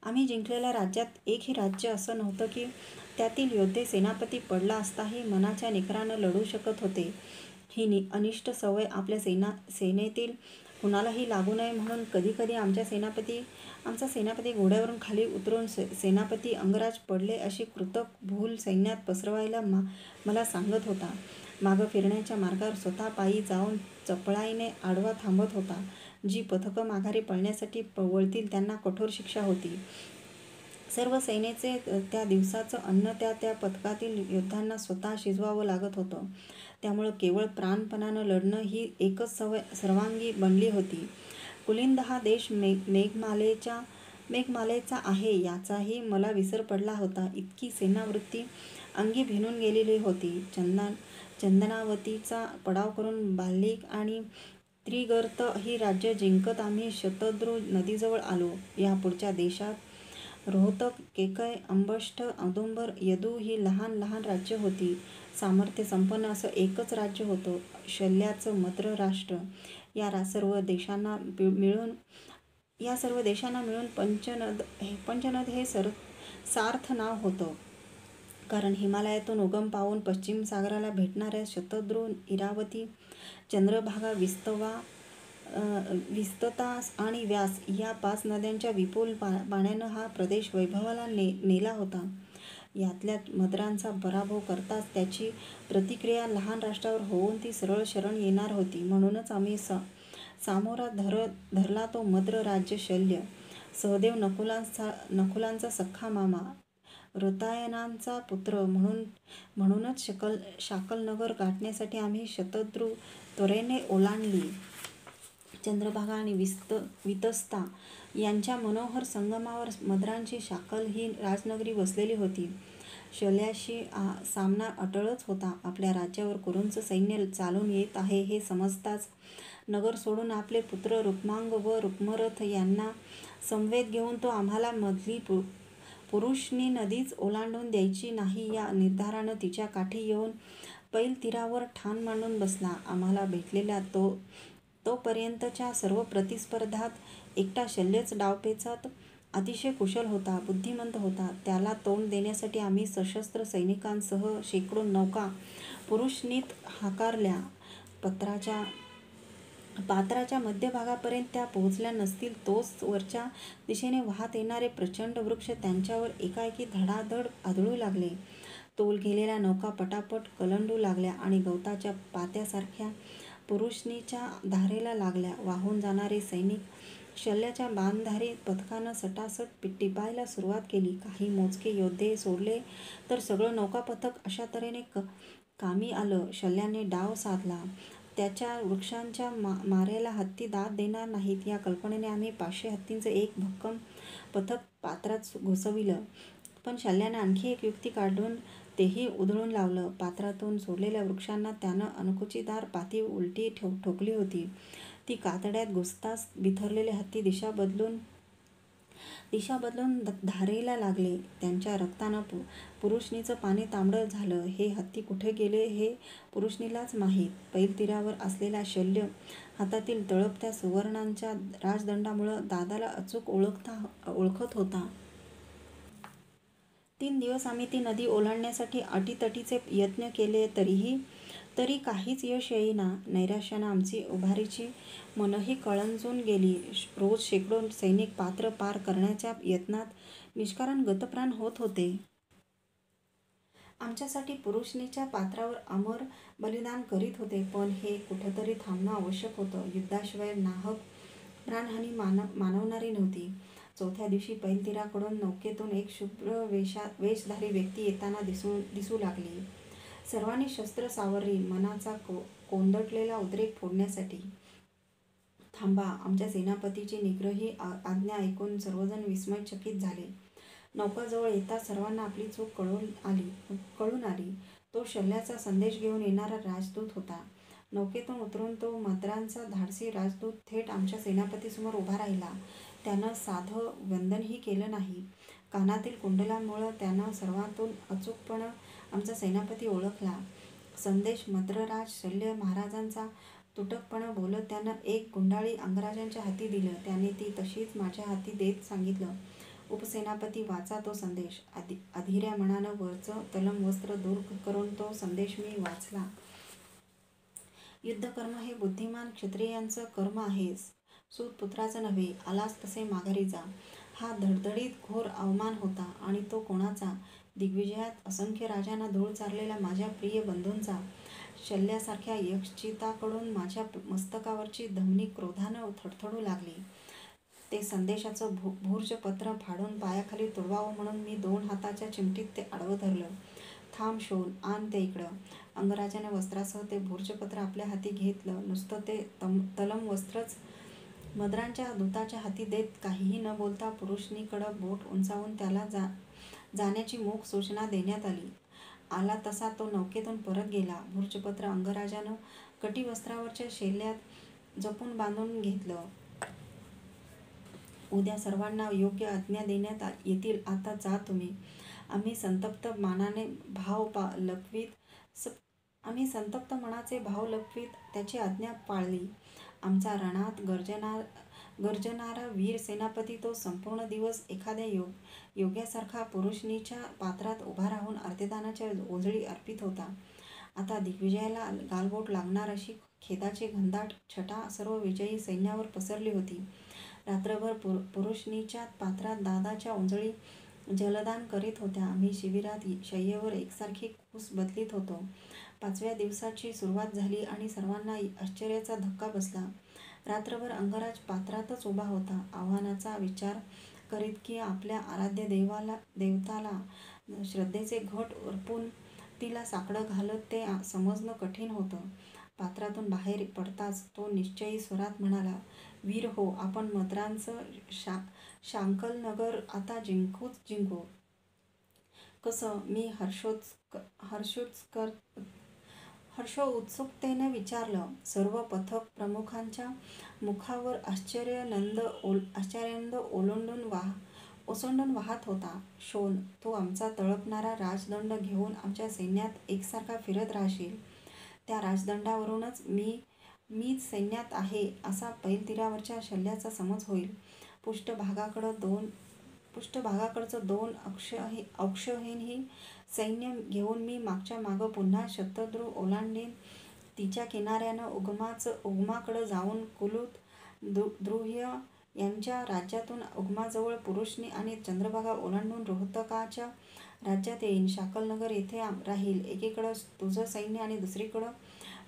आम्ही जिंकलेल्या राज्यात एकही राज्य असं नव्हतं की त्यातील योद्धे सेनापती पडला असताही मनाच्या निकरानं लढू शकत होते. ही अनिष्ट सवय आपल्या सेनेतील कुणालाही लागू नये म्हणून कधीकधी आमचा सेनापती घोड्यावरून खाली उतरून सेनापती अंगराज पडले अशी कृतक भूल सैन्यात पसरवायला मला सांगत होता. मागं फिरण्याच्या मार्गावर स्वतः पायी जाऊन चपळाईने आडवा थांबत होता. जी पथकं माघारी पळण्यासाठी वळतील त्यांना कठोर शिक्षा होती. सर्व सेनेचे त्या दिवसाचं अन्न त्या त्या पथकातील योद्ध्यांना स्वतः शिजवावं लागत होतं. त्यामुळं केवळ प्राणपणानं लढणं ही एकच सवय सर्वांगी बनली होती. कुलिंद हा देश मेघमालेचा आहे याचाही मला विसर पडला होता. इतकी सेनावृत्ती अंगी भिनून गेलेली होती. चंदनावतीचा पडाव करून बाल्लिक आणि त्रिगर्त ही राज्य जिंकत आम्ही शतद्रू नदीजवळ आलो. यापुढच्या देशात रोहतक, केकय, अंबष्ठ, औदुंबर, यदू ही लहान लहान राज्य होती. सामर्थ्य संपन्न असं एकच राज्य होतं, शल्याचं मद्र राष्ट्र. या सर्व देशांना मिळून पंचनद हे सार्थ नाव होतं. कारण हिमालयातून उगम पावून पश्चिम सागराला भेटणाऱ्या शतद्रू, इरावती, चंद्रभागा, विस्तता आणि व्यास या 5 नद्यांच्या विपुल पाण्यानं हा प्रदेश वैभवाला नेला होता. यातल्या मद्रांचा पराभव करताच त्याची प्रतिक्रिया लहान राष्ट्रावर होऊन ती सरळ शरण येणार होती. म्हणूनच आम्ही सामोरा धरला तो मद्र राज्य शल्य. सहदेव नकुलांचा सख्खा मामा, रतायनांचा पुत्र म्हणूनच शाकलनगर गाठण्यासाठी आम्ही शतद्रू त्वरेने ओलांडली. चंद्रभागा आणि वितस्ता यांच्या मनोहर संगमावर मद्रांची शाकल ही राजनगरी वसलेली होती. शल्याशी सामना अटळच होता. आपल्या राज्यावर कुरूंचं सैन्य चालून येत आहे हे समजताच नगर सोडून आपले पुत्र रुक्मांग व रुक्मरथ यांना समवेत घेऊन तो आम्हाला मधली पुरुषनी नदीच ओलांडून द्यायची नाही या निर्धारानं तिच्या काठी येऊन पैल तीरावर ठाण मांडून बसला. आम्हाला भेटलेल्या तोपर्यंतच्या सर्व प्रतिस्पर्धात एकटा शल्यच डावपेचात अतिशय कुशल होता, बुद्धिमंत होता. त्याला तोंड देण्यासाठी आम्ही सशस्त्र सैनिकांसह शेकडो नौका पुरुषनीत हाकारल्या. पात्राच्या मध्यभागापर्यंत त्या पोहोचल्या नसतील तोच वरच्या दिशेने वाहत येणारे प्रचंड वृक्ष त्यांच्यावर एकाएकी धडाधड आदळू लागले. तोल गेलेल्या नौका पटापट कलंडू लागल्या आणि गवताच्या पात्यासारख्या पुरुषनीच्या धारेला लागल्या. वाहून जाणारे सैनिक शल्याच्या बाणधारी पथकानं सटासट टिपायला सुरुवात केली. काही मोजके योद्धे सोडले तर सगळं नौकापथक अशा तऱ्हेने कामी आलं. शल्याने डाव साधला. त्याच्या वृक्षांच्या माऱ्याला हत्ती दाद देणार नाहीत या कल्पनेने आम्ही 500 हत्तींचं एक भक्कम पथक पात्रात घुसविलं. पण शल्याने आणखी एक युक्ती काढून तेही उधळून लावलं. पात्रातून सोडलेल्या वृक्षांना त्यानं अणकुचीदार पाती उलटी ठोकली होती. ती कातड्यात घुसताच बिथरलेले हत्ती दिशा बदलून धारेला लागले. त्यांच्या रक्तानं पुरुषनीचं पाणी तांबडं झालं. हे हत्ती कुठे गेले हे पुरुषनीलाच माहीत. पैल तीरावर असलेला शल्य हातातील तळपत्या सुवर्णांच्या राजदंडामुळं दादाला अचूक ओळखत होता. 3 दिवस आम्ही ती नदी ओलांडण्यासाठी अटीतटीचे यत्न केले तरी काहीच यश येईना. नैराश्यानं आमची उभारीची मनही कळंजून गेली. रोज शेकडो सैनिक पात्र पार करण्याच्या यत्नात निष्कारण गतप्राण होत होते. आमच्यासाठी पुरुषनीच्या पात्रावर अमर बलिदान करीत होते. पण हे कुठंतरी थांबणं आवश्यक होतं. युद्धाशिवाय नाहक प्राणहानी मानवणारी नव्हती. 4थ्या दिवशी पैल तीराकडून नौकेतून एक शुभ्र वेशधारी व्यक्ती येताना दिसू लागली. सर्वांनी शस्त्र सावरली, मनाचा कोंदटलेला उद्रेक फोडण्यासाठी. थांबा, आमच्या सेनापतीची निग्रही आज्ञा ऐकून सर्वजण विस्मयचकित झाले. नौका जवळ येताच सर्वांना आपली चूक कळून आली. तो शल्याचा संदेश घेऊन येणारा राजदूत होता. नौकेतून उतरून तो मद्रांचा धाडसी राजदूत थेट आमच्या सेनापतीसमोर उभा राहिला. त्यानं साधं वंदनही केलं नाही. कानातील कुंडलांमुळं त्यानं सर्वांतून अचूकपणं आमचा सेनापती ओळखला. संदेश मद्रराज शल्य महाराजांचा. तुटकपणं बोलत त्यानं एक गुंडाळी अंगराजांच्या हाती दिलं. त्याने ती तशीच माझ्या हाती देत सांगितलं, उपसेनापती वाचा तो संदेश. अधीऱ्या मनानं वरचं तलम वस्त्र दूर करून तो संदेश मी वाचला. युद्धकर्म हे बुद्धिमान क्षत्रियांचं कर्म आहे, सूतपुत्राचं नव्हे. आलास तसे माघारी जा. हा धडधडीत घोर अवमान होता. आणि तो कोणाचा? दिग्विजयात असंख्य राजांना धूळ चारलेल्या माझ्या प्रिय बंधूंचा. शल्यासारख्या यक्षचिताकडून माझ्या मस्तकावरची धमनी क्रोधानं थडथडू लागली. ते संदेशाचं भूर्जपत्र फाडून पायाखाली तुडवावं म्हणून मी 2 हाताच्या चिमटीत ते आडवं धरलं. थांब शोन, आण ते इकडं. अंगराजाने वस्त्रासह ते भूर्जपत्र आपल्या हाती घेतलं. नुसतं ते तलम वस्त्रच. मद्रांच्या दूताच्या हाती देत काहीही न बोलता पुरुषनीकडं बोट उंचावून त्याला जाण्याची मूक सूचना देण्यात आली. आला तसा तो नौकेतून परत गेला. भूर्जपत्र अंगराजानं कटिवस्त्रावरच्या शेल्यात जपून बांधून घेतलं. उद्या सर्वांना योग्य आज्ञा देण्यात येतील. आता जा तुम्ही. आम्ही संतप्त मनाचे भाव लपवीत त्याची आज्ञा पाळली. आमचा रणात गर्जनारा वीर सेनापती तो संपूर्ण दिवस एखाद्या योग्यासारखा पुरुषनीच्या पात्रात उभा राहून अर्धदानाच्या ओंजळी अर्पित होता. आता दिग्विजयाला गालबोट लागणार अशी खेदाची घनदाट छटा सर्व विजयी सैन्यावर पसरली होती. रात्रभर पुरुषनीच्या पात्रात दादाच्या ओंजळी जलदान करीत होत्या. आम्ही शिबिरात शय्येवर एकसारखी कूस बदलीत होतो. 5व्या दिवसाची सुरुवात झाली आणि सर्वांना आश्चर्याचा धक्का बसला. रात्रभर अंगराज पात्रातच उभा होता, आव्हानाचा विचार करीत की आपल्या आराध्य देवताला श्रद्धेचे घट अर्पून तिला साकडं घालत ते समजणं कठीण होतं. पात्रातून बाहेर पडताच तो निश्चयी स्वरात म्हणाला, वीर हो, आपण मद्रांचं शांकलनगर आता जिंकूच जिंकू. कसं? मी हर्षोत्सुकतेने विचारलं. सर्व पथक प्रमुखांच्या मुखावर आश्चर्यानंद ओसंडून वाहत होता. शोन, तू आमचा तळपणारा राजदंड घेऊन आमच्या सैन्यात एकसारखा फिरत राहशील. त्या राजदंडावरूनच मीच सैन्यात आहे असा पैलतीरावरच्या शल्याचा समज होईल. पृष्ठभागाकडचं 2 अक्षौहिणी सैन्य घेऊन मी मागच्या मागं पुन्हा शतद्रू ओलांडेन. तिच्या किनाऱ्यानं उगमाकडं जाऊन कुलूत द्रुह्य यांच्या राज्यातून उगमाजवळ पुरुषनी आणि चंद्रभागा ओलांडून रोहतकाच्या राज्यात येईन. शाकलनगर येथे राहील. एकीकडं तुझं सैन्य आणि दुसरीकडं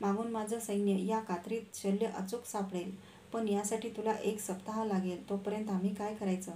मागून माझं सैन्य. या कात्रीत शल्य अचूक सापडेल. पण यासाठी तुला 1 सप्ताह लागेल. तोपर्यंत आम्ही काय करायचं?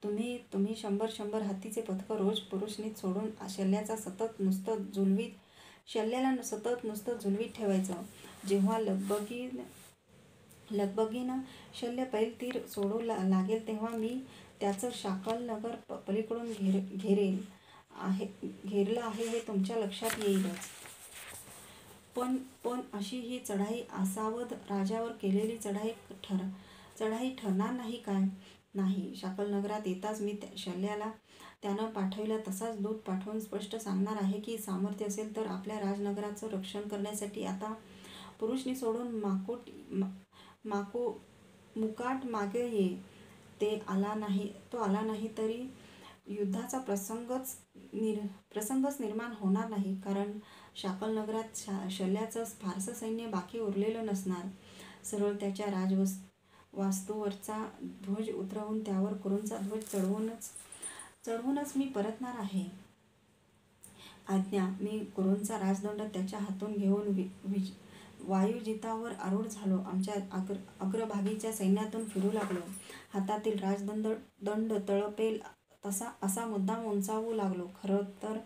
तुम्ही 100 हत्तीचे पथक रोज पुरुषनीत सोडून शल्याला सतत नुसतं झुलवीत ठेवायचं. जेव्हा लगबगीनं शल्य पैलतीर सोडू लागेल तेव्हा मी त्याचं शाकलनगर पलीकडून घेरलं आहे हे तुमच्या लक्षात येईलच. पण अशी ही चढाई असावध राजावर केलेली चढाई ठरणार नाही काय? नाही. शाकलनगरात येताच मी शल्याला त्यानं पाठविला तसाच दूत पाठवून स्पष्ट सांगणार आहे की सामर्थ्य असेल तर आपल्या राजनगराचं रक्षण करण्यासाठी आता पुरुषनी सोडून मुकाट मागे ये. तो आला नाही तरी युद्धाचा प्रसंगच निर्माण होणार नाही. कारण शाकलनगरात शल्याचं फारसं सैन्य बाकी उरलेलं नसणार. सरळ त्याच्या राजवास्तूवरचा ध्वज उतरवून त्यावर कुरूंचा ध्वज चढवूनच मी परतणार आहे. आज्ञा. मी कुरूंचा राजदंड त्याच्या हातून घेऊन वायुजितावर आरूढ झालो. आमच्या अग्रभागीच्या सैन्यातून फिरू लागलो. हातातील राजदंड तळपेल असा मुद्दाम उंचावू लागलो. खरं तर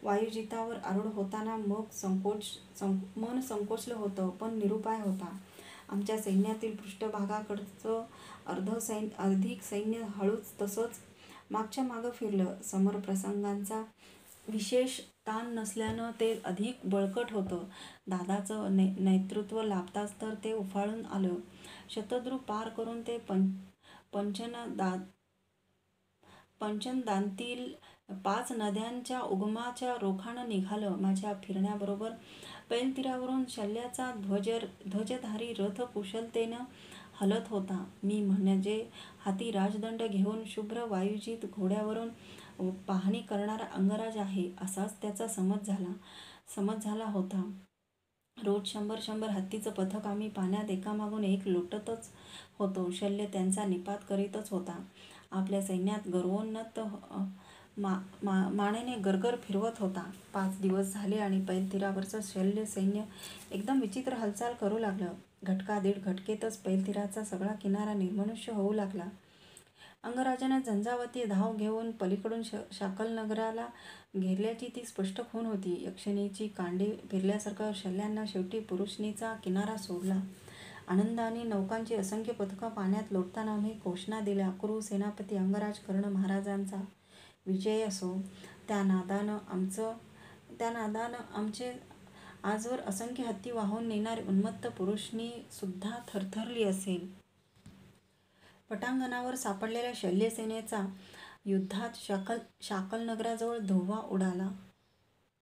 वायुजितावर आरूढ होताना मन संकोचलं होतं, पण निरुपाय होता. आमच्या सैन्यातील पृष्ठभागाकडचं अधिक सैन्य हळूच तसंच मागच्या मागं फिरलं. समरप्रसंगाचा विशेष ताण नसल्यानं ते अधिक बळकट होतं. दादाचं नेतृत्व लाभताच तर ते उफाळून आलं. शतद्रू पार करून ते पंचनदांतील 5 नद्यांच्या उगमाच्या रोखानं निघालं. माझ्या फिरण्याबरोबर पैलतीरावरून शल्याचा ध्वजधारी रथ कुशलतेनं हलत होता. मी म्हणजे हाती राजदंड घेऊन शुभ्र वायुजित घोड्यावरून पाहणी करणारा अंगराज आहे असाच त्याचा समज झाला होता. रोज 100 हत्तीचं पथक आम्ही पाण्यात एकामागून एक लोटतच होतो. शल्य त्यांचा निपात करीतच होता. आपल्या सैन्यात गर्वोन्नत मानेने गरगर फिरवत होता. 5 दिवस झाले आणि पैलतीरावरचं शल्य सैन्य एकदम विचित्र हालचाल करू लागलं. घटकादीड घटकेतच पैलतीराचा सगळा किनारा निर्मनुष्य होऊ लागला. अंगराजाने झंझावाती धाव घेऊन पलीकडून शाकलनगराला घेरल्याची ती स्पष्ट खूण होती. यक्षिणीची कांडी फिरल्यासारखं शल्यांना शेवटी पुरुषनीचा किनारा सोडला. आनंदाने नौकांची असंख्य पथकं पाण्यात लोटताना आम्ही घोषणा दिल्या, कुरु सेनापती अंगराज कर्ण महाराजांचा विजय असो. त्या नादानं आमचे आजवर असंख्य हत्ती वाहून नेणारी उन्मत्त पुरुषनी सुद्धा थरथरली असेल. पटांगणावर सापडलेल्या शल्यसेनेचा युद्धात शाकलनगराजवळ धुव्वा उडाला.